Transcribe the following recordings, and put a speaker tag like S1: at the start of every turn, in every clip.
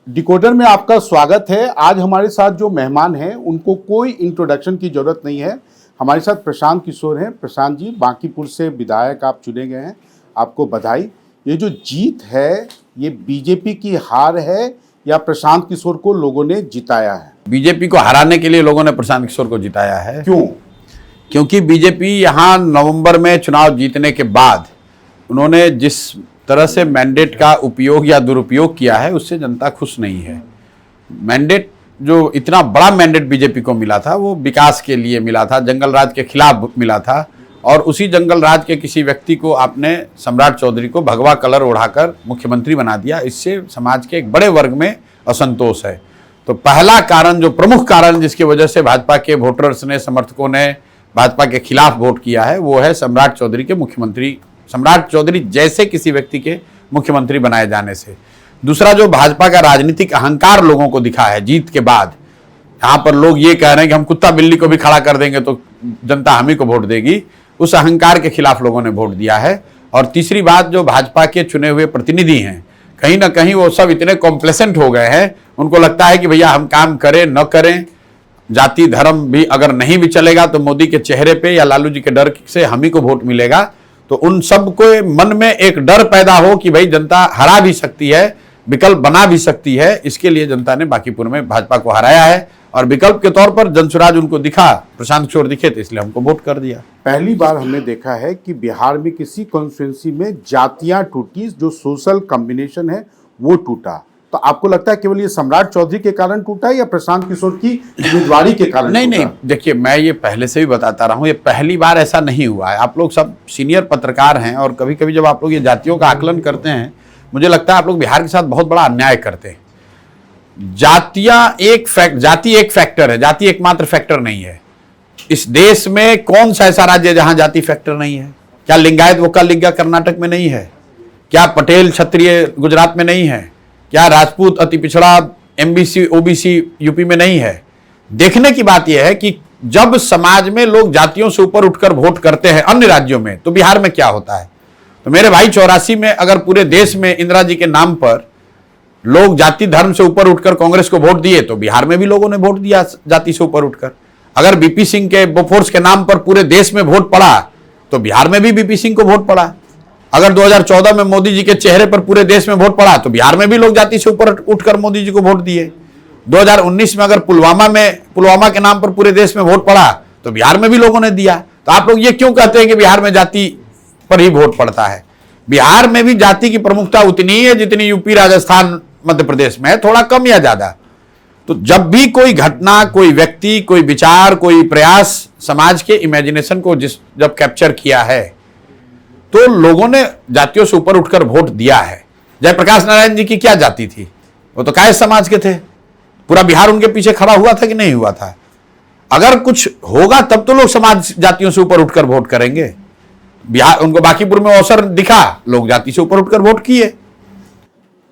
S1: Decoder में आपका स्वागत है। आज हमारे साथ जो मेहमान हैं उनको कोई इंट्रोडक्शन की जरूरत नहीं है। हमारे साथ प्रशांत किशोर हैं। प्रशांत जी, बांकीपुर से विधायक आप चुने गए हैं, आपको बधाई। ये जो जीत है ये बीजेपी की हार है या प्रशांत किशोर को लोगों ने जिताया है?
S2: बीजेपी को हराने के लिए लोगों ने प्रशांत किशोर को जिताया है।
S1: क्यों?
S2: क्योंकि बीजेपी यहाँ नवंबर में चुनाव जीतने के बाद उन्होंने जिस तरह से मैंडेट का उपयोग या दुरुपयोग किया है उससे जनता खुश नहीं है। मैंडेट, जो इतना बड़ा मैंडेट बीजेपी को मिला था, वो विकास के लिए मिला था, जंगल राज के खिलाफ मिला था, और उसी जंगल राज के किसी व्यक्ति को आपने, सम्राट चौधरी को, भगवा कलर ओढ़ाकर मुख्यमंत्री बना दिया। इससे समाज के एक बड़े वर्ग में असंतोष है। तो पहला कारण, जो प्रमुख कारण जिसकी वजह से भाजपा के वोटर्स ने, समर्थकों ने भाजपा के खिलाफ वोट किया है, वो है सम्राट चौधरी के मुख्यमंत्री, सम्राट चौधरी जैसे किसी व्यक्ति के मुख्यमंत्री बनाए जाने से। दूसरा, जो भाजपा का राजनीतिक अहंकार लोगों को दिखा है जीत के बाद, यहाँ पर लोग ये कह रहे हैं कि हम कुत्ता बिल्ली को भी खड़ा कर देंगे तो जनता हम ही को वोट देगी, उस अहंकार के खिलाफ लोगों ने वोट दिया है। और तीसरी बात, जो भाजपा के चुने हुए प्रतिनिधि हैं, कहीं ना कहीं वो सब इतने कॉम्प्लेसेंट हो गए हैं, उनको लगता है कि भैया हम काम करें न करें, जाति धर्म भी अगर नहीं भी चलेगा तो मोदी के चेहरे पे या लालू जी के डर से हम ही को वोट मिलेगा। तो उन सब को मन में एक डर पैदा हो कि भाई जनता हरा भी सकती है, विकल्प बना भी सकती है। इसके लिए जनता ने बांकीपुर में भाजपा को हराया है, और विकल्प के तौर पर जनसुराज उनको दिखा, प्रशांत किशोर दिखे, तो इसलिए हमको वोट कर दिया।
S1: पहली बार हमने देखा है कि बिहार में किसी कॉन्स्टिट्यूंसी में जातियां टूटी, जो सोशल कॉम्बिनेशन है वो टूटा। तो आपको लगता है केवल ये सम्राट चौधरी के कारण टूटा या प्रशांत किशोर की उम्मीदवारी के कारण?
S2: नहीं, देखिए, मैं ये पहले से भी बताता रहा हूँ, ये पहली बार ऐसा नहीं हुआ है। आप लोग सब सीनियर पत्रकार हैं, और कभी कभी जब आप लोग ये जातियों का आकलन करते हैं, मुझे लगता है आप लोग बिहार के साथ बहुत बड़ा अन्याय करते हैं। जाति एक फैक्टर है, जाति एकमात्र फैक्टर नहीं है। इस देश में कौन सा ऐसा राज्य है जहां जाति फैक्टर नहीं है? क्या लिंगायत वोक्का कर्नाटक में नहीं है? क्या पटेल क्षत्रिय गुजरात में नहीं है? क्या राजपूत अति पिछड़ा एमबीसी ओबीसी यूपी में नहीं है? देखने की बात यह है कि जब समाज में लोग जातियों से ऊपर उठकर वोट करते हैं अन्य राज्यों में, तो बिहार में क्या होता है? तो मेरे भाई, 84 में अगर पूरे देश में इंदिरा जी के नाम पर लोग जाति धर्म से ऊपर उठकर कांग्रेस को वोट दिए, तो बिहार में भी लोगों ने वोट दिया जाति से ऊपर उठकर। अगर बीपी सिंह के बोफोर्स के नाम पर पूरे देश में वोट पड़ा, तो बिहार में भी बीपी सिंह को वोट पड़ा। अगर 2014 में मोदी जी के चेहरे पर पूरे देश में वोट पड़ा, तो बिहार में भी लोग जाति से ऊपर उठकर मोदी जी को वोट दिए। 2019 में अगर पुलवामा के नाम पर पूरे देश में वोट पड़ा, तो बिहार में भी लोगों ने दिया। तो आप लोग ये क्यों कहते हैं कि बिहार में जाति पर ही वोट पड़ता है? बिहार में भी जाति की प्रमुखता उतनी ही है जितनी यूपी, राजस्थान, मध्य प्रदेश में है, थोड़ा कम या ज्यादा। तो जब भी कोई घटना, कोई व्यक्ति, कोई विचार, कोई प्रयास समाज के इमेजिनेशन को जब कैप्चर किया है, तो लोगों ने जातियों से ऊपर उठकर वोट दिया है। जयप्रकाश नारायण जी की क्या जाति थी? वो तो कायस्थ समाज के थे। पूरा बिहार उनके पीछे खड़ा हुआ था कि नहीं हुआ था? अगर कुछ होगा तब तो लोग समाज जातियों से ऊपर उठकर वोट करेंगे। बिहार, उनको बांकीपुर में अवसर दिखा, लोग जाति से ऊपर उठकर वोट किए।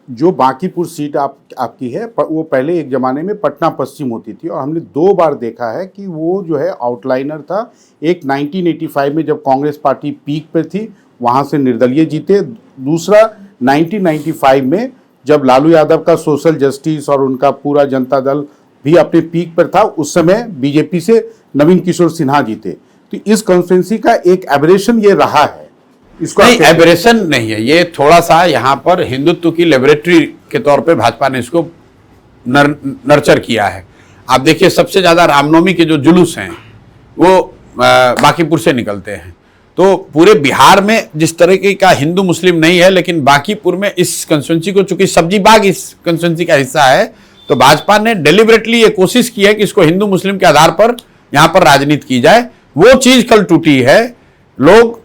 S1: जो बांकीपुर सीट आपकी है, वो पहले एक जमाने में पटना पश्चिम होती थी, और हमने 2 बार देखा है कि वो जो है आउटलाइनर था। एक 1985 में जब कांग्रेस पार्टी पीक पे थी, वहाँ से निर्दलीय जीते। दूसरा 1995 में जब लालू यादव का सोशल जस्टिस और उनका पूरा जनता दल भी अपने पीक पर था, उस समय बीजेपी से नवीन किशोर सिन्हा जीते। तो इस कॉन्स्टिट्यूंसी का एक एबरेशन ये रहा है। इसको
S2: नहीं, एबरेशन नहीं है, ये थोड़ा सा यहाँ पर हिंदुत्व की लेबोरेटरी के तौर पे भाजपा ने इसको नर्चर किया है। आप देखिए, सबसे ज्यादा रामनवमी के जो जुलूस हैं वो बांकीपुर से निकलते हैं। तो पूरे बिहार में जिस तरीके का हिंदू मुस्लिम नहीं है, लेकिन बांकीपुर में इस कंस्टिट्यूंसी को, चूंकि सब्जी बाग इस कंस्टिट्यूंसी का हिस्सा है, तो भाजपा ने डेलिबरेटली ये कोशिश की है कि इसको हिंदू मुस्लिम के आधार पर यहाँ पर राजनीति की जाए। वो चीज कल टूटी है। लोग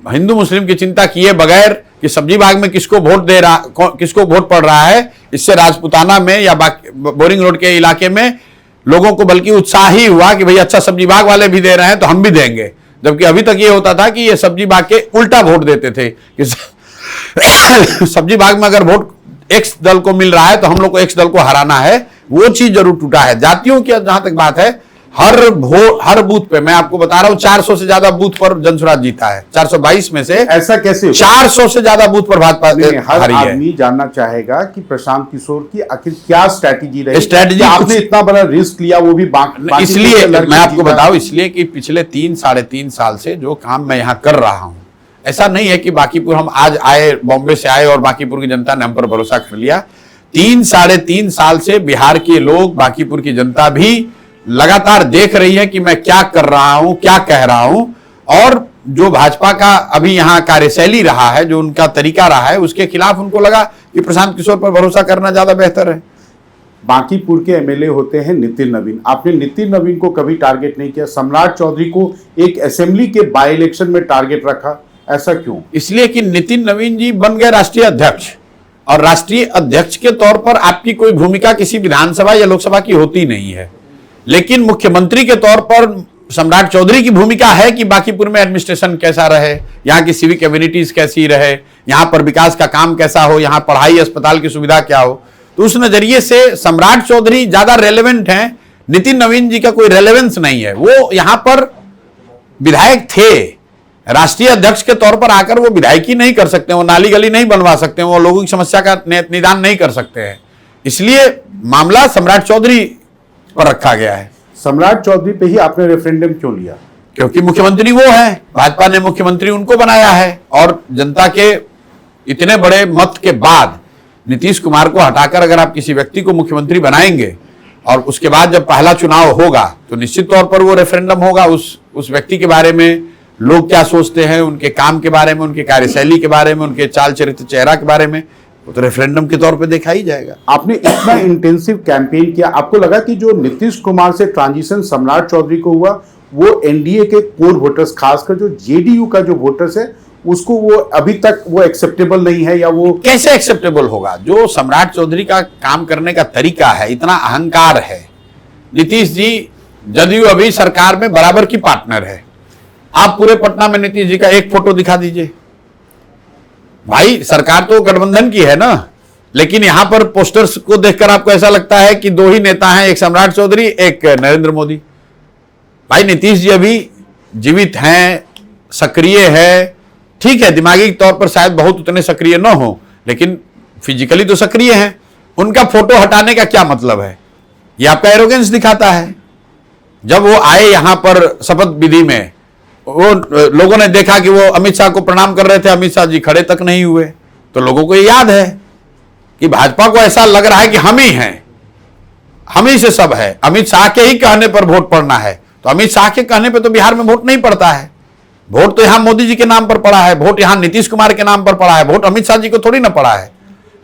S2: हिंदू मुस्लिम की चिंता किए बगैर कि सब्जी बाग में किसको वोट पड़ रहा है, इससे राजपुताना में या बोरिंग रोड के इलाके में लोगों को बल्कि उत्साह ही हुआ कि भाई अच्छा, सब्जी बाग वाले भी दे रहे हैं तो हम भी देंगे। जबकि अभी तक ये होता था कि ये सब्जी बाग के उल्टा वोट देते थे कि सब्जी बाग में अगर वोट एक्स दल को मिल रहा है तो हम लोग को एक्स दल को हराना है। वो चीज जरूर टूटा है। जातियों की जहां तक बात है, हर बूथ पे, मैं आपको बता रहा हूं, 400 से ज्यादा बूथ पर जनसुराज जीता है। 422 में से
S1: ऐसा कैसे हुआ?
S2: 400 से ज्यादा बूथ पर भाजपा
S1: हर
S2: हारी है।
S1: आदमी जानना चाहेगा कि प्रशांत किशोर की आखिर क्या स्ट्रैटेजी रही,
S2: स्ट्रैटेजी
S1: आपने इतना बड़ा रिस्क लिया, वो भी बाकी
S2: इसलिए
S1: लड़के
S2: मैं आपको
S1: जीता।
S2: बताऊं, इसलिए कि पिछले 3-3.5 साल से जो काम मैं यहां कर रहा हूं, ऐसा नहीं है कि बांकीपुर हम आज आए, बॉम्बे से आए और बांकीपुर की जनता ने हम पर भरोसा कर लिया। 3-3.5 साल से बिहार के लोग, बांकीपुर की जनता भी लगातार देख रही है कि मैं क्या कर रहा हूं, क्या कह रहा हूं, और जो भाजपा का अभी यहां कार्यशैली रहा है, जो उनका तरीका रहा है, उसके खिलाफ उनको लगा कि प्रशांत किशोर पर भरोसा करना ज्यादा बेहतर है।
S1: बांकीपुर के एमएलए होते हैं नितिन नवीन, आपने नितिन नवीन को कभी टारगेट नहीं किया? सम्राट चौधरी को एक असेंबली के बाई इलेक्शन में टारगेट रखा, ऐसा क्यों?
S2: इसलिए कि नितिन नवीन जी बन गए राष्ट्रीय अध्यक्ष, और राष्ट्रीय अध्यक्ष के तौर पर आपकी कोई भूमिका किसी विधानसभा या लोकसभा की होती नहीं है, लेकिन मुख्यमंत्री के तौर पर सम्राट चौधरी की भूमिका है कि बांकीपुर में एडमिनिस्ट्रेशन कैसा रहे, यहाँ की सिविक कम्युनिटीज कैसी रहे, यहाँ पर विकास का काम कैसा हो, यहाँ पढ़ाई अस्पताल की सुविधा क्या हो। तो उस नजरिए से सम्राट चौधरी ज्यादा रेलेवेंट हैं, नितिन नवीन जी का कोई रेलेवेंस नहीं है। वो यहाँ पर विधायक थे, राष्ट्रीय अध्यक्ष के तौर पर आकर वो विधायकी नहीं कर सकते, वो नाली गली नहीं बनवा सकते, वो लोगों की समस्या का निदान नहीं कर सकते हैं, इसलिए मामला सम्राट चौधरी पर रखा गया है।
S1: सम्राट चौधरी पे ही आपने रेफरेंडम क्यों लिया?
S2: क्योंकि मुख्यमंत्री वो है, भाजपा ने मुख्यमंत्री उनको बनाया है, और जनता के इतने बड़े मत के बाद नीतीश कुमार को हटाकर अगर आप किसी व्यक्ति को मुख्यमंत्री बनाएंगे, और उसके बाद जब पहला चुनाव होगा तो निश्चित तौर पर वो रेफरेंडम होगा उस व्यक्ति के बारे में, लोग क्या सोचते हैं, उनके काम के बारे में, उनके कार्यशैली के बारे में, उनके चाल चरित्र चेहरा के बारे में, वो तो रेफरेंडम के तौर पे देखा ही जाएगा।
S1: आपने इतना इंटेंसिव कैंपेन किया, आपको लगा कि जो नीतीश कुमार से ट्रांजिशन सम्राट चौधरी को हुआ, वो एनडीए के कोर वोटर्स, खासकर जो जेडीयू का जो वोटर्स है, उसको वो अभी तक वो एक्सेप्टेबल नहीं है, या वो
S2: कैसे एक्सेप्टेबल होगा? जो सम्राट चौधरी का काम करने का तरीका है, इतना अहंकार है। नीतीश जी जदयू अभी सरकार में बराबर की पार्टनर है। आप पूरे पटना में नीतीश जी का एक फोटो दिखा दीजिए भाई, सरकार तो गठबंधन की है ना, लेकिन यहां पर पोस्टर्स को देखकर आपको ऐसा लगता है कि दो ही नेता हैं, एक सम्राट चौधरी, एक नरेंद्र मोदी। भाई नीतीश जी अभी जीवित हैं, सक्रिय है, ठीक है, दिमागी तौर पर शायद बहुत उतने सक्रिय न हो, लेकिन फिजिकली तो सक्रिय हैं। उनका फोटो हटाने का क्या मतलब है? यह आपका एरोगेंस दिखाता है। जब वो आए यहां पर शपथ विधि में, वो लोगों ने देखा कि वो अमित शाह को प्रणाम कर रहे थे, अमित शाह जी खड़े तक नहीं हुए, तो लोगों को ये याद है कि भाजपा को ऐसा लग रहा है कि हम ही हैं, हम ही से सब है, अमित शाह के ही कहने पर वोट पड़ना है। तो अमित शाह के कहने पर तो बिहार में वोट नहीं पड़ता है, वोट तो यहां मोदी जी के नाम पर पड़ा है, वोट यहां नीतीश कुमार के नाम पर पड़ा है, वोट अमित शाह जी को थोड़ी ना पड़ा है।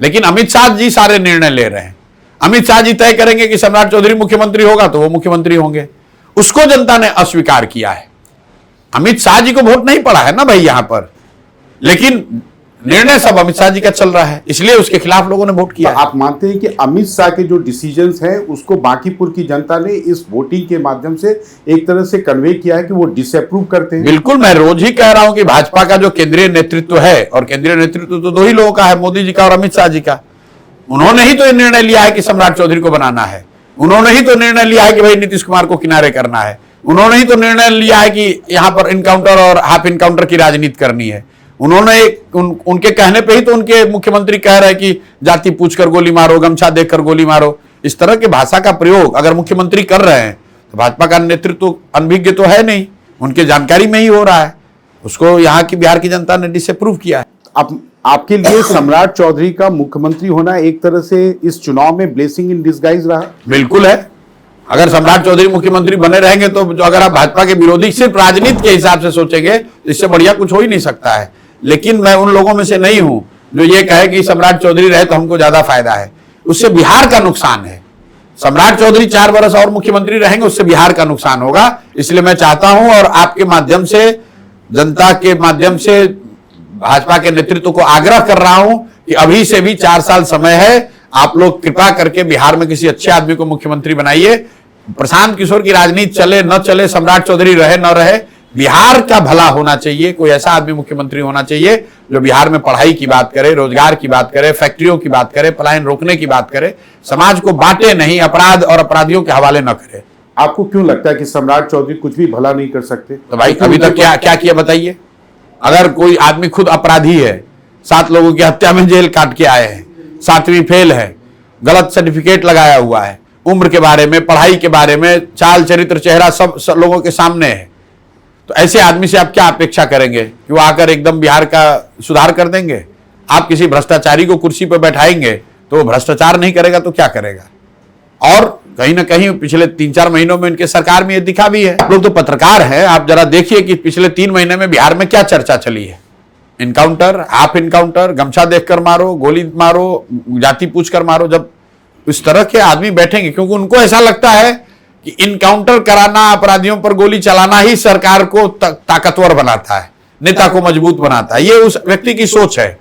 S2: लेकिन अमित शाह जी सारे निर्णय ले रहे हैं, अमित शाह जी तय करेंगे कि सम्राट चौधरी मुख्यमंत्री होगा तो वो मुख्यमंत्री होंगे, उसको जनता ने अस्वीकार किया है। अमित शाह जी को वोट नहीं पड़ा है ना भाई यहां पर, लेकिन निर्णय सब अमित शाह जी का चल रहा है, इसलिए उसके खिलाफ लोगों ने वोट किया।
S1: आप मानते हैं कि अमित शाह के जो डिसीजंस हैं, उसको बांकीपुर की जनता ने इस वोटिंग के माध्यम से एक तरह से कन्वे किया है कि वो डिसअप्रूव करते हैं?
S2: बिल्कुल, मैं रोज ही कह रहा हूं कि भाजपा का जो केंद्रीय नेतृत्व है, और केंद्रीय नेतृत्व तो दो ही लोगों का है, मोदी जी का और अमित शाह जी का। उन्होंने ही तो ये निर्णय लिया है कि सम्राट चौधरी को बनाना है, उन्होंने ही तो निर्णय लिया है कि भाई नीतीश कुमार को किनारे करना है, उन्होंने ही तो निर्णय लिया है कि यहां पर इनकाउंटर और हाफ इनकाउंटर की राजनीति करनी है। उन्होंने उनके कहने पे ही तो उनके मुख्यमंत्री कह रहे हैं कि जाति पूछकर गोली मारो, गमछा देखकर गोली मारो। इस तरह की भाषा का प्रयोग अगर मुख्यमंत्री कर रहे हैं तो भाजपा का नेतृत्व अनभिज्ञ तो है नहीं, उनके जानकारी में ही हो रहा है, उसको यहाँ की बिहार की जनता ने डिसअप्रूव किया है।
S1: आपके लिए सम्राट चौधरी का मुख्यमंत्री होना एक तरह से इस चुनाव में ब्लेसिंग इन डिस्गाइज रहा?
S2: बिल्कुल है। अगर सम्राट चौधरी मुख्यमंत्री बने रहेंगे तो अगर आप भाजपा के विरोधी सिर्फ राजनीति के हिसाब से सोचेंगे तो इससे बढ़िया कुछ हो ही नहीं सकता है। लेकिन मैं उन लोगों में से नहीं हूं जो ये कहे कि सम्राट चौधरी रहे तो हमको ज्यादा फायदा है, उससे बिहार का नुकसान है। सम्राट चौधरी 4 वर्ष और मुख्यमंत्री रहेंगे, उससे बिहार का नुकसान होगा। इसलिए मैं चाहता हूं और आपके माध्यम से, जनता के माध्यम से भाजपा के नेतृत्व को आग्रह कर रहा हूं कि अभी से भी 4 साल समय है, आप लोग कृपा करके बिहार में किसी अच्छे आदमी को मुख्यमंत्री बनाइए। प्रशांत किशोर की राजनीति चले न चले, सम्राट चौधरी रहे न रहे, बिहार का भला होना चाहिए। कोई ऐसा आदमी मुख्यमंत्री होना चाहिए जो बिहार में पढ़ाई की बात करे, रोजगार की बात करे, फैक्ट्रियों की बात करे, पलायन रोकने की बात करे, समाज को बांटे नहीं, अपराध और अपराधियों के हवाले न करे।
S1: आपको क्यों लगता है कि सम्राट चौधरी कुछ भी भला नहीं कर सकते?
S2: तो भाई अभी तक क्या क्या किया बताइए। अगर कोई आदमी खुद अपराधी है, 7 लोगों की हत्या में जेल काट के आए हैं, 7वीं फेल है, गलत सर्टिफिकेट लगाया हुआ है, उम्र के बारे में, पढ़ाई के बारे में, चाल चरित्र चेहरा सब लोगों के सामने है, तो ऐसे आदमी से आप क्या अपेक्षा करेंगे कि वो आकर एकदम बिहार का सुधार कर देंगे? आप किसी भ्रष्टाचारी को कुर्सी पर बैठाएंगे तो वो भ्रष्टाचार नहीं करेगा तो क्या करेगा? और कहीं ना कहीं पिछले 3-4 महीनों में उनके सरकार में ये दिखा भी है। आप लोग तो पत्रकार हैं, आप जरा देखिए कि पिछले 3 महीने में बिहार में क्या चर्चा चली है। इनकाउंटर, हाफ इनकाउंटर, गमछा देखकर मारो, गोली मारो, जाति पूछकर मारो। जब इस तरह के आदमी बैठेंगे, क्योंकि उनको ऐसा लगता है कि इनकाउंटर कराना, अपराधियों पर गोली चलाना ही सरकार को ताकतवर बनाता है, नेता को मजबूत बनाता है, ये उस व्यक्ति की सोच है।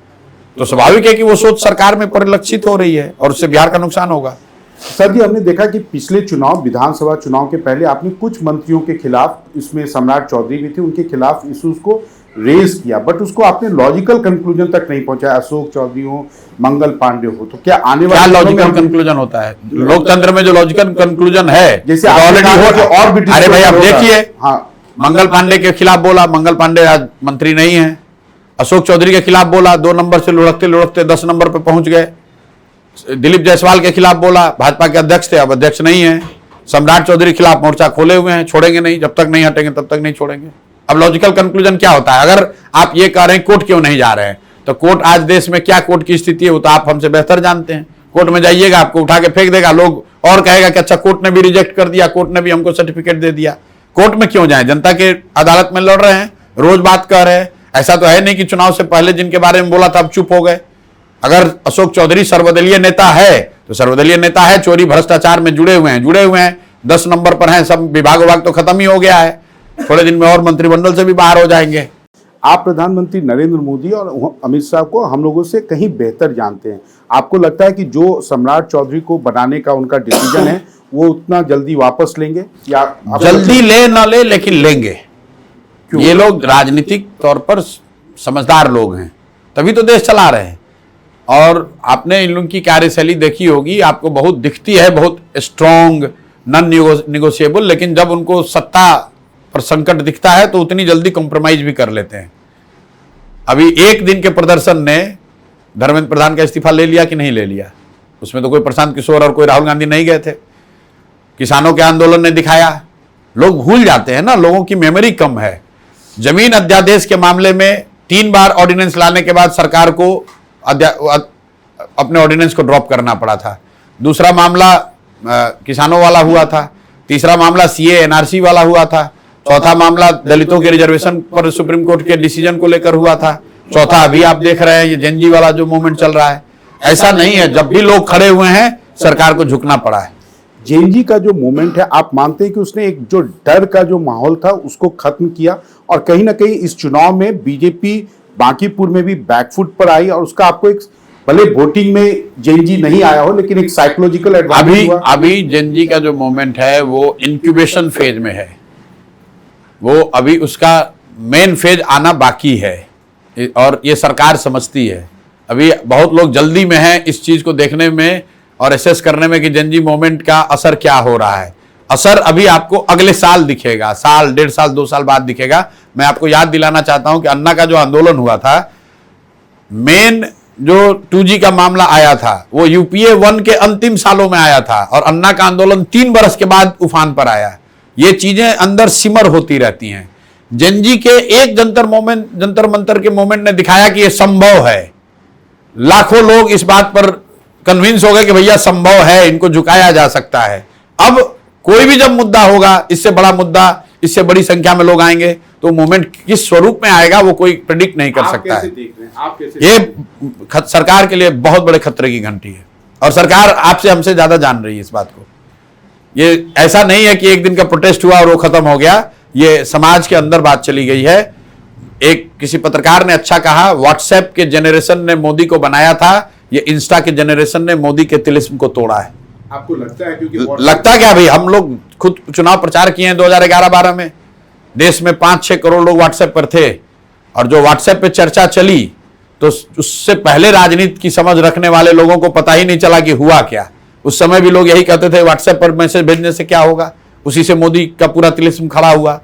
S2: तो स्वाभाविक है कि वो सोच सरकार में परिलक्षित हो रही है और उससे बिहार का नुकसान होगा।
S1: सर जी, हमने देखा कि पिछले चुनाव, विधानसभा चुनाव के पहले आपने कुछ मंत्रियों के खिलाफ, इसमें सम्राट चौधरी भी थे, उनके खिलाफ इशूज को रेज किया, बट उसको आपने लॉजिकल कंक्लूजन तक नहीं पहुंचाया। अशोक चौधरी हो, मंगल पांडे हो, तो क्या आने वाले
S2: लॉजिकल कंक्लूजन होता है लोकतंत्र में? जो लॉजिकल कंक्लूजन है
S1: जैसे
S2: ऑलरेडी हो,
S1: और भी,
S2: अरे भाई आप देखिए,
S1: हाँ,
S2: मंगल पांडे के खिलाफ बोला, मंगल पांडे आज मंत्री नहीं है। अशोक चौधरी के खिलाफ बोला, 2 नंबर से लुढ़कते लुढ़कते 10 नंबर पर पहुंच गए। दिलीप जायसवाल के खिलाफ बोला, भाजपा के अध्यक्ष थे, अब अध्यक्ष नहीं है। सम्राट चौधरी के खिलाफ मोर्चा खोले हुए हैं, छोड़ेंगे नहीं, जब तक नहीं हटेंगे तब तक नहीं छोड़ेंगे। अब लॉजिकल कंक्लूजन क्या होता है? अगर आप ये कह रहे हैं कोर्ट क्यों नहीं जा रहे हैं, तो कोर्ट आज देश में क्या कोर्ट की स्थिति है वो तो आप हमसे बेहतर जानते हैं। कोर्ट में जाइएगा, आपको उठा के फेंक देगा, लोग और कहेगा कि अच्छा कोर्ट ने भी रिजेक्ट कर दिया, कोर्ट ने भी हमको सर्टिफिकेट दे दिया। कोर्ट में क्यों जाए? जनता के अदालत में लड़ रहे हैं, रोज बात कर रहे हैं। ऐसा तो है नहीं कि चुनाव से पहले जिनके बारे में बोला था अब चुप हो गए। अगर अशोक चौधरी सर्वदलीय नेता है तो सर्वदलीय नेता है, चोरी भ्रष्टाचार में जुड़े हुए हैं, 10 नंबर पर हैं, सब विभाग तो खत्म ही हो गया है, थोड़े दिन में और मंत्रिमंडल से भी बाहर हो जाएंगे।
S1: आप प्रधानमंत्री नरेंद्र मोदी और अमित शाह को हम लोगों से कहीं बेहतर जानते हैं। आपको लगता है कि जो सम्राट चौधरी को बनाने का उनका डिसीजन है वो उतना जल्दी वापस लेंगे, या
S2: जल्दी ले ना ले लेकिन लेंगे? ये लोग राजनीतिक तौर पर समझदार लोग हैं, तभी तो देश चला रहे हैं। और आपने इन लोगों की कार्यशैली देखी होगी, आपको बहुत दिखती है, बहुत स्ट्रॉन्ग, नॉन निगोशिएबल, लेकिन जब उनको सत्ता पर संकट दिखता है तो उतनी जल्दी कॉम्प्रोमाइज भी कर लेते हैं। अभी एक दिन के प्रदर्शन ने धर्मेंद्र प्रधान का इस्तीफा ले लिया कि नहीं ले लिया? उसमें तो कोई प्रशांत किशोर और कोई राहुल गांधी नहीं गए थे। किसानों के आंदोलन ने दिखाया। लोग भूल जाते हैं ना, लोगों की मेमोरी कम है। जमीन अध्यादेश के मामले में 3 बार ऑर्डिनेंस लाने के बाद सरकार को अपने ऑर्डिनेंस को ड्रॉप करना पड़ा था। दूसरा मामला किसानों वाला हुआ था, तीसरा मामला सीए एनआरसी वाला हुआ था, चौथा मामला दलितों के रिजर्वेशन पर सुप्रीम कोर्ट के डिसीजन को लेकर हुआ था, चौथा अभी आप देख रहे हैं ये जेनजी वाला जो मूवमेंट चल रहा है। ऐसा नहीं है, जब भी लोग खड़े हुए हैं सरकार को झुकना पड़ा है।
S1: जेएनजी का जो मूवमेंट है, आप मानते हैं कि उसने एक जो डर का जो माहौल था उसको खत्म किया, और कहीं ना कहीं इस चुनाव में बीजेपी बांकीपुर में भी बैकफुट पर आई, और उसका आपको एक, भले वोटिंग में जेएनजी नहीं आया हो लेकिन एक साइकोलॉजिकल एडवांटेज हुआ?
S2: अभी जेएनजी का जो मूवमेंट है वो इंक्यूबेशन फेज में है, वो अभी उसका मेन फेज आना बाकी है, और ये सरकार समझती है। अभी बहुत लोग जल्दी में हैं इस चीज को देखने में और एसेस करने में कि जेएनजी मूवमेंट का असर क्या हो रहा है। असर अभी आपको अगले साल दिखेगा, साल, 1.5 साल, 2 साल बाद दिखेगा। मैं आपको याद दिलाना चाहता हूं कि अन्ना का जो आंदोलन हुआ था, मेन जो 2G का मामला आया था वो यूपीए 1 के अंतिम सालों में आया था, और अन्ना का आंदोलन 3 बरस के बाद उफान पर आया। ये चीजें अंदर सिमर होती रहती हैं। जेएनजी के एक जंतर मंतर के मोमेंट ने दिखाया कि यह संभव है। लाखों लोग इस बात पर कन्विंस हो गए कि भैया संभव है, इनको झुकाया जा सकता है। अब कोई भी जब मुद्दा होगा, इससे बड़ा मुद्दा, इससे बड़ी संख्या में लोग आएंगे, तो मूवमेंट किस स्वरूप में आएगा वो कोई प्रेडिक्ट नहीं कर सकता है। ये सरकार के लिए बहुत बड़े खतरे की घंटी है, और सरकार आपसे हमसे ज्यादा जान रही है इस बात को। ये ऐसा नहीं है कि एक दिन का प्रोटेस्ट हुआ और वो खत्म हो गया, ये समाज के अंदर बात चली गई है। एक किसी पत्रकार ने अच्छा कहा, व्हाट्सएप के जनरेशन ने मोदी को बनाया था, ये इंस्टा के जनरेशन ने मोदी के तिलिस्म को तोड़ा है।
S1: आपको लगता है? क्योंकि
S2: लगता क्या भाई, हम लोग खुद चुनाव प्रचार किए हैं 2011-12 में, देश में 5-6 करोड़ लोग व्हाट्सएप पर थे, और जो व्हाट्सएप पे चर्चा चली तो उससे पहले राजनीति की समझ रखने वाले लोगों को पता ही नहीं चला कि हुआ क्या। उस समय भी लोग यही कहते थे व्हाट्सएप पर मैसेज भेजने से क्या होगा, उसी से मोदी का पूरा तिलिस्म खड़ा हुआ।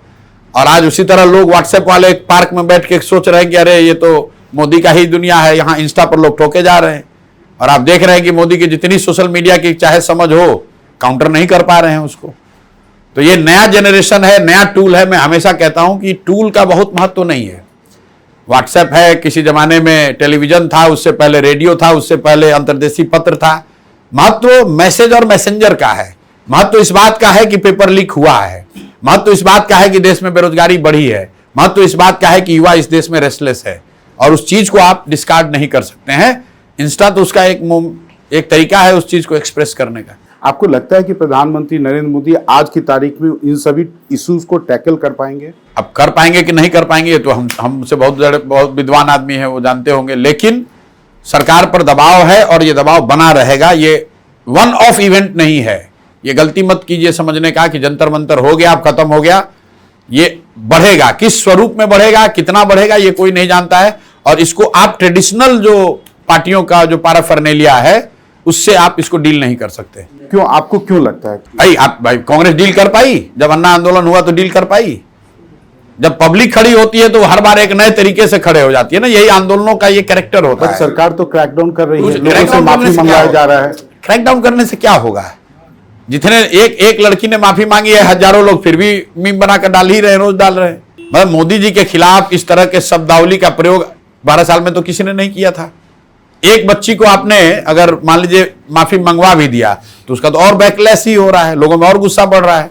S2: और आज उसी तरह लोग व्हाट्सएप वाले एक पार्क में बैठ के सोच रहे हैं कि अरे ये तो मोदी का ही दुनिया है, यहाँ इंस्टा पर लोग ठोके जा रहे हैं। और आप देख रहे हैं कि मोदी की जितनी सोशल मीडिया की चाहे समझ हो, काउंटर नहीं कर पा रहे हैं उसको। तो ये नया जनरेशन है, नया टूल है। मैं हमेशा कहता हूं कि टूल का बहुत महत्व नहीं है। व्हाट्सएप है, किसी जमाने में टेलीविजन था, उससे पहले रेडियो था, उससे पहले अंतर्देशीय पत्र था। महत्व मैसेज और मैसेंजर का है। महत्व इस बात का है कि पेपर लीक हुआ है। महत्व इस बात का है कि देश में बेरोजगारी बढ़ी है। महत्व इस बात का है कि युवा इस देश में रेस्टलेस है, और उस चीज को आप डिस्कार्ड नहीं कर सकते हैं। इंस्टा तो उसका एक तरीका है उस चीज को एक्सप्रेस करने का।
S1: आपको लगता है कि प्रधानमंत्री नरेंद्र मोदी आज की तारीख में इन सभी इश्यूज को टैकल कर पाएंगे?
S2: अब कर पाएंगे कि नहीं कर पाएंगे, तो हमसे बहुत विद्वान आदमी है, वो जानते होंगे। लेकिन सरकार पर दबाव है और ये दबाव बना रहेगा। ये वन ऑफ इवेंट नहीं है। ये गलती मत कीजिए समझने का कि जंतर मंतर हो गया, अब खत्म हो गया। ये बढ़ेगा, किस स्वरूप में बढ़ेगा, कितना बढ़ेगा, ये कोई नहीं जानता है। और इसको आप ट्रेडिशनल जो पार्टियों का जो पैराफर्नेलिया है उससे आप इसको डील नहीं कर सकते।
S1: क्यों, आपको क्यों लगता है?
S2: भाई कांग्रेस डील कर पाई? जब अन्ना आंदोलन हुआ तो डील कर पाई? जब पब्लिक खड़ी होती है तो हर बार एक नए तरीके से खड़े हो जाती है ना। यही आंदोलनों का ये कैरेक्टर होता है।
S1: सरकार तो क्रैकडाउन कर रही है, लोगों से माफी मंगवाया जा रहा है।
S2: क्रैकडाउन करने से क्या होगा? जितने एक लड़की ने माफी मांगी है, हजारों लोग फिर भी मीम बनाकर डाल ही रहे, रोज डाल रहे हैं। मतलब मोदी जी के खिलाफ इस तरह के शब्दावली का प्रयोग 12 साल में तो किसी ने नहीं किया था। एक बच्ची को आपने अगर मान लीजिए माफी मंगवा भी दिया तो उसका तो और बैकलैश ही हो रहा है, लोगों में और गुस्सा बढ़ रहा है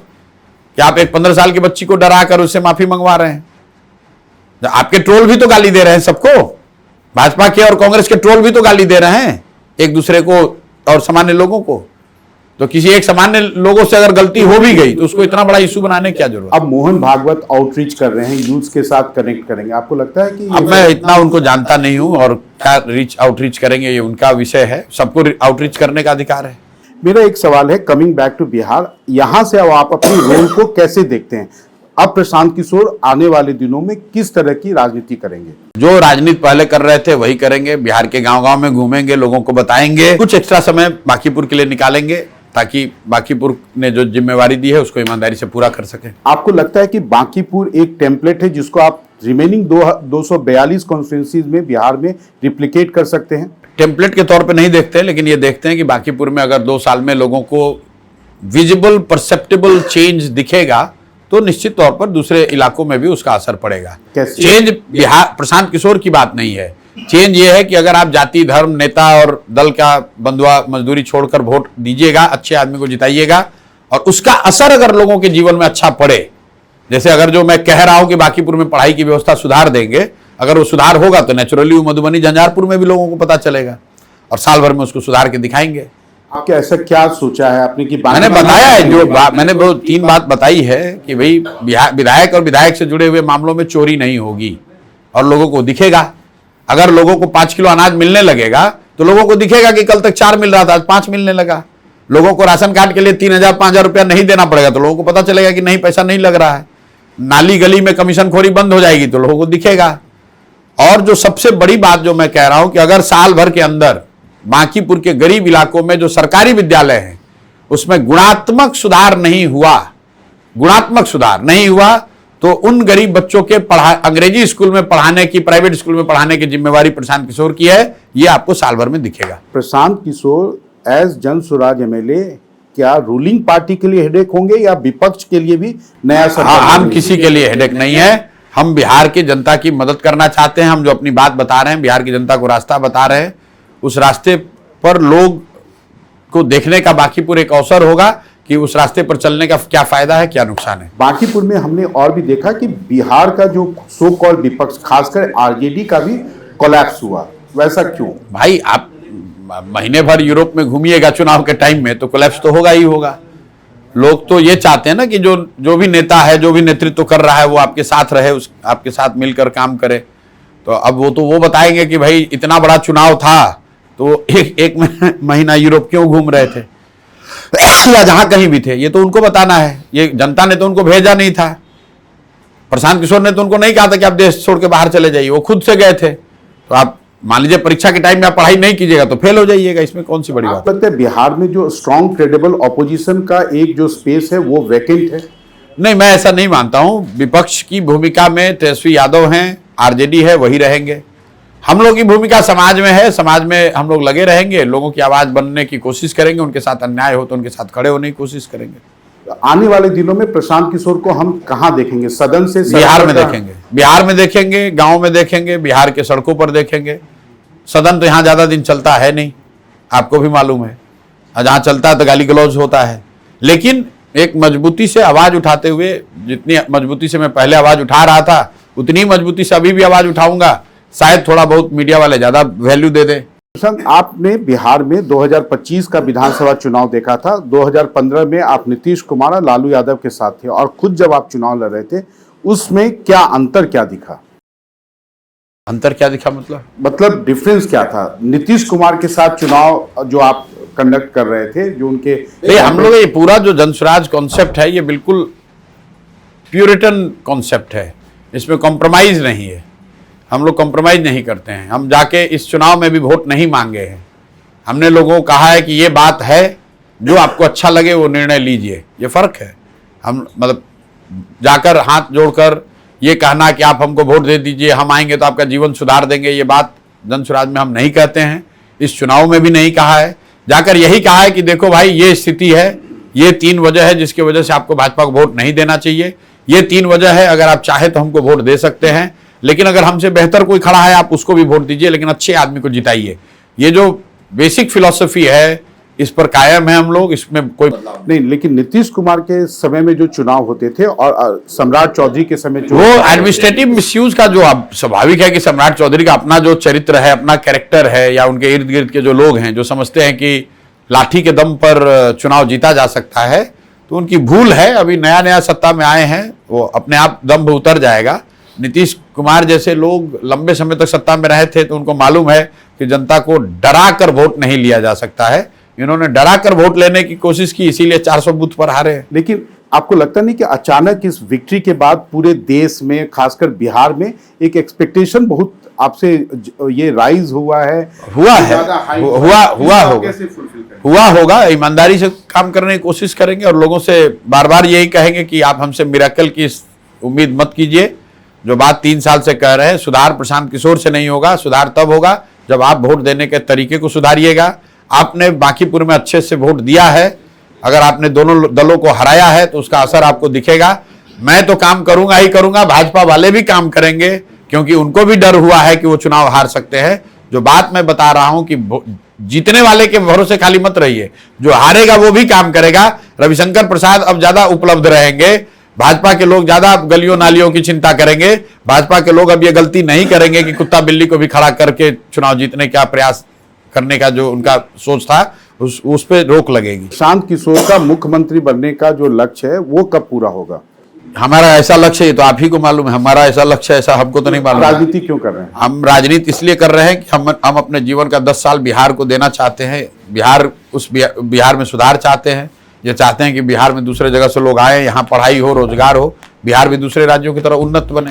S2: कि आप एक 15 साल की बच्ची को डरा कर उससे माफी मंगवा रहे हैं। आपके ट्रोल भी तो गाली दे रहे हैं सबको, भाजपा के और कांग्रेस के ट्रोल भी तो गाली दे रहे हैं एक दूसरे को और सामान्य लोगों को। तो किसी एक सामान्य लोगों से अगर गलती हो भी गई तो उसको इतना बड़ा इशू बनाने की क्या जरूरत?
S1: अब मोहन भागवत आउटरीच कर रहे हैं, यूथ के साथ कनेक्ट करेंगे, आपको लगता है कि?
S2: अब मैं इतना उनको जानता नहीं हूं, और क्या आउटरीच करेंगे ये उनका विषय है। सबको आउटरीच करने का अधिकार है।
S1: मेरा एक सवाल है, कमिंग बैक टू बिहार, यहां से अब आप अपनी रोल को कैसे देखते हैं? अब प्रशांत किशोर आने वाले दिनों में किस तरह की राजनीति करेंगे?
S2: जो राजनीति पहले कर रहे थे वही करेंगे। बिहार के गांव-गांव में घूमेंगे, लोगों को बताएंगे। कुछ एक्स्ट्रा समय बांकीपुर के लिए निकालेंगे ताकि बांकीपुर ने जो जिम्मेवारी दी है उसको ईमानदारी से पूरा कर सके।
S1: आपको लगता है कि बांकीपुर एक टेम्पलेट है जिसको आप रिमेनिंग 242 कॉन्स्टिट्यूंसीज में बिहार में रिप्लिकेट कर सकते हैं?
S2: टेम्पलेट के तौर पे नहीं देखते, लेकिन ये देखते हैं कि बांकीपुर में अगर 2 साल में लोगों को विजिबल परसेप्टेबल चेंज दिखेगा तो निश्चित तौर पर दूसरे इलाकों में भी उसका असर पड़ेगा। चेंज बिहार प्रशांत किशोर की बात नहीं है। चेंज ये है कि अगर आप जाति धर्म नेता और दल का बंधुआ मजदूरी छोड़कर वोट दीजिएगा, अच्छे आदमी को जिताइएगा, और उसका असर अगर लोगों के जीवन में अच्छा पड़े, जैसे अगर जो मैं कह रहा हूं कि बांकीपुर में पढ़ाई की व्यवस्था सुधार देंगे, अगर वो सुधार होगा तो नेचुरली वो मधुबनी झंझारपुर में भी लोगों को पता चलेगा और साल भर में उसको सुधार के दिखाएंगे।
S1: आपके ऐसा क्या सोचा है आपने कि?
S2: मैंने बताया है जो मैंने 3 बात बताई है कि भाई विधायक और विधायक से जुड़े हुए मामलों में चोरी नहीं होगी और लोगों को दिखेगा। अगर लोगों को 5 किलो अनाज मिलने लगेगा तो लोगों को दिखेगा कि कल तक 4 मिल रहा था, आज 5 मिलने लगा। लोगों को राशन कार्ड के लिए 3,000 5,000 रुपया नहीं देना पड़ेगा तो लोगों को पता चलेगा कि नहीं, पैसा नहीं लग रहा है। नाली गली में कमीशन खोरी बंद हो जाएगी तो लोगों को दिखेगा। और जो सबसे बड़ी बात जो मैं कह रहा हूं कि अगर साल भर के अंदर बांकीपुर के गरीब इलाकों में जो सरकारी विद्यालय हैं उसमें गुणात्मक सुधार नहीं हुआ तो उन गरीब बच्चों के अंग्रेजी स्कूल में पढ़ाने की, प्राइवेट स्कूल में पढ़ाने की जिम्मेवारी प्रशांत किशोर की है। ये आपको साल भर में दिखेगा।
S1: प्रशांत किशोर एज जन स्वराज एमएलए क्या रूलिंग पार्टी के लिए हेडेक होंगे या विपक्ष के लिए भी नया सरकार?
S2: हम किसी के लिए हेडेक नहीं है। हम बिहार की जनता की मदद करना चाहते हैं। हम जो अपनी बात बता रहे हैं, बिहार की जनता को रास्ता बता रहे हैं, उस रास्ते पर लोग को देखने का बांकीपुर एक अवसर होगा कि उस रास्ते पर चलने का क्या फायदा है, क्या नुकसान है।
S1: बांकीपुर में हमने और भी देखा कि बिहार का जो सो कॉल्ड विपक्ष, खासकर आरजेडी का भी कोलैप्स हुआ, वैसा क्यों?
S2: भाई आप महीने भर यूरोप में घूमिएगा चुनाव के टाइम में तो कोलैप्स तो होगा ही होगा। लोग तो ये चाहते हैं ना कि जो भी नेता है, जो भी नेतृत्व कर रहा है वो आपके साथ रहे, आपके साथ मिलकर काम करे। तो अब वो बताएंगे कि भाई इतना बड़ा चुनाव था तो एक महीना यूरोप क्यों घूम रहे थे या जहां कहीं भी थे, ये तो उनको बताना है। ये जनता ने तो उनको भेजा नहीं था। प्रशांत किशोर ने तो उनको नहीं कहा था कि आप देश छोड़ के बाहर चले जाइए, वो खुद से गए थे। तो आप मान लीजिए परीक्षा के टाइम में आप पढ़ाई नहीं कीजिएगा तो फेल हो जाइएगा, इसमें कौन सी बड़ी बात
S1: आपको लगता है बिहार में जो स्ट्रॉन्ग क्रेडिबल ऑपोजिशन का एक जो स्पेस है वो वैकेंट है?
S2: नहीं, मैं ऐसा नहीं मानता हूं। विपक्ष की भूमिका में तेजस्वी यादव हैं, आरजेडी है, वही रहेंगे। हम लोग की भूमिका समाज में है, समाज में हम लोग लगे रहेंगे, लोगों की आवाज बनने की कोशिश करेंगे, उनके साथ अन्याय हो तो उनके साथ खड़े होने की कोशिश करेंगे।
S1: आने वाले दिनों में प्रशांत किशोर को हम कहाँ देखेंगे? सदन से
S2: बिहार में देखेंगे, बिहार में देखेंगे, गांव में देखेंगे, बिहार के सड़कों पर देखेंगे। सदन तो यहाँ ज्यादा दिन चलता है नहीं, आपको भी मालूम है, जहाँ चलता है तो गाली गलौज होता है। लेकिन एक मजबूती से आवाज उठाते हुए, जितनी मजबूती से मैं पहले आवाज उठा रहा था उतनी मजबूती से अभी भी आवाज उठाऊंगा। शायद थोड़ा बहुत मीडिया वाले ज्यादा वैल्यू दे दें।
S1: प्रशांत, आपने बिहार में 2025 का विधानसभा चुनाव देखा था। 2015 में आप नीतीश कुमार और लालू यादव के साथ थे, और खुद जब आप चुनाव लड़ रहे थे उसमें क्या अंतर क्या दिखा?
S2: अंतर क्या दिखा
S1: मतलब डिफरेंस क्या था? नीतीश कुमार के साथ चुनाव जो आप कंडक्ट कर रहे थे, जो उनके
S2: हम लोग ये पूरा जो जनसुराज कॉन्सेप्ट है ये बिल्कुल प्यूरिटन कॉन्सेप्ट है, इसमें कॉम्प्रोमाइज नहीं है। हम लोग कॉम्प्रोमाइज नहीं करते हैं। हम जाके इस चुनाव में भी वोट नहीं मांगे हैं। हमने लोगों को कहा है कि ये बात है, जो आपको अच्छा लगे वो निर्णय लीजिए, ये फर्क है। हम मतलब जाकर हाथ जोड़कर ये कहना कि आप हमको वोट दे दीजिए, हम आएंगे तो आपका जीवन सुधार देंगे, ये बात जनसुराज में हम नहीं कहते हैं, इस चुनाव में भी नहीं कहा है। जाकर यही कहा है कि देखो भाई ये स्थिति है, ये 3 वजह है जिसकी वजह से आपको भाजपा को वोट नहीं देना चाहिए, ये 3 वजह है, अगर आप चाहे तो हमको वोट दे सकते हैं, लेकिन अगर हमसे बेहतर कोई खड़ा है आप उसको भी वोट दीजिए, लेकिन अच्छे आदमी को जिताइए। ये जो बेसिक फिलॉसफी है इस पर कायम है हम लोग, इसमें कोई
S1: नहीं। लेकिन नीतीश कुमार के समय में जो चुनाव होते थे और सम्राट चौधरी के समय
S2: वो एडमिनिस्ट्रेटिव मिसयूज का जो अब स्वाभाविक है कि सम्राट चौधरी का अपना जो चरित्र है, अपना कैरेक्टर है, या उनके इर्द गिर्द के जो लोग हैं जो समझते हैं कि लाठी के दम पर चुनाव जीता जा सकता है, तो उनकी भूल है। अभी नया नया सत्ता में आए हैं, वो अपने आप दम्भ उतर जाएगा। नीतीश कुमार जैसे लोग लंबे समय तक सत्ता में रहे थे तो उनको मालूम है कि जनता को डरा कर वोट नहीं लिया जा सकता है। इन्होंने डरा कर वोट लेने की कोशिश की, इसीलिए 400 बूथ पर हारे हैं।
S1: लेकिन आपको लगता नहीं कि अचानक इस विक्ट्री के बाद पूरे देश में, खासकर बिहार में, एक एक्सपेक्टेशन बहुत आपसे ये राइज हुआ है?
S2: हुआ होगा। ईमानदारी से काम करने की कोशिश करेंगे और लोगों से बार बार यही कहेंगे कि आप हमसे मिरेकल की उम्मीद मत कीजिए। जो बात 3 साल से कह रहे हैं, सुधार प्रशांत किशोर से नहीं होगा, सुधार तब होगा जब आप वोट देने के तरीके को सुधारिएगा। आपने बांकीपुर में अच्छे से वोट दिया है, अगर आपने दोनों दलों को हराया है तो उसका असर आपको दिखेगा। मैं तो काम करूंगा ही करूंगा, भाजपा वाले भी काम करेंगे, क्योंकि उनको भी डर हुआ है कि वो चुनाव हार सकते हैं। जो बात मैं बता रहा हूं कि जीतने वाले के भरोसे खाली मत रहिए, जो हारेगा वो भी काम करेगा। रविशंकर प्रसाद अब ज्यादा उपलब्ध रहेंगे, भाजपा के लोग ज्यादा गलियों नालियों की चिंता करेंगे। भाजपा के लोग अब ये गलती नहीं करेंगे कि कुत्ता बिल्ली को भी खड़ा करके चुनाव जीतने का प्रयास करने का जो उनका सोच था उस पे रोक लगेगी।
S1: प्रशांत किशोर का मुख्यमंत्री बनने का जो लक्ष्य है वो कब पूरा होगा?
S2: हमारा ऐसा लक्ष्य है तो आप ही को मालूम है, हमारा ऐसा लक्ष्य, ऐसा हमको तो नहीं मालूम।
S1: राजनीति क्यों कर रहे हैं?
S2: हम राजनीति इसलिए कर रहे हैं कि हम अपने जीवन का 10 साल बिहार को देना चाहते हैं। बिहार में सुधार चाहते हैं। ये चाहते हैं कि बिहार में दूसरे जगह से लोग आए, यहाँ पढ़ाई हो, रोजगार हो, बिहार भी दूसरे राज्यों की तरह उन्नत बने।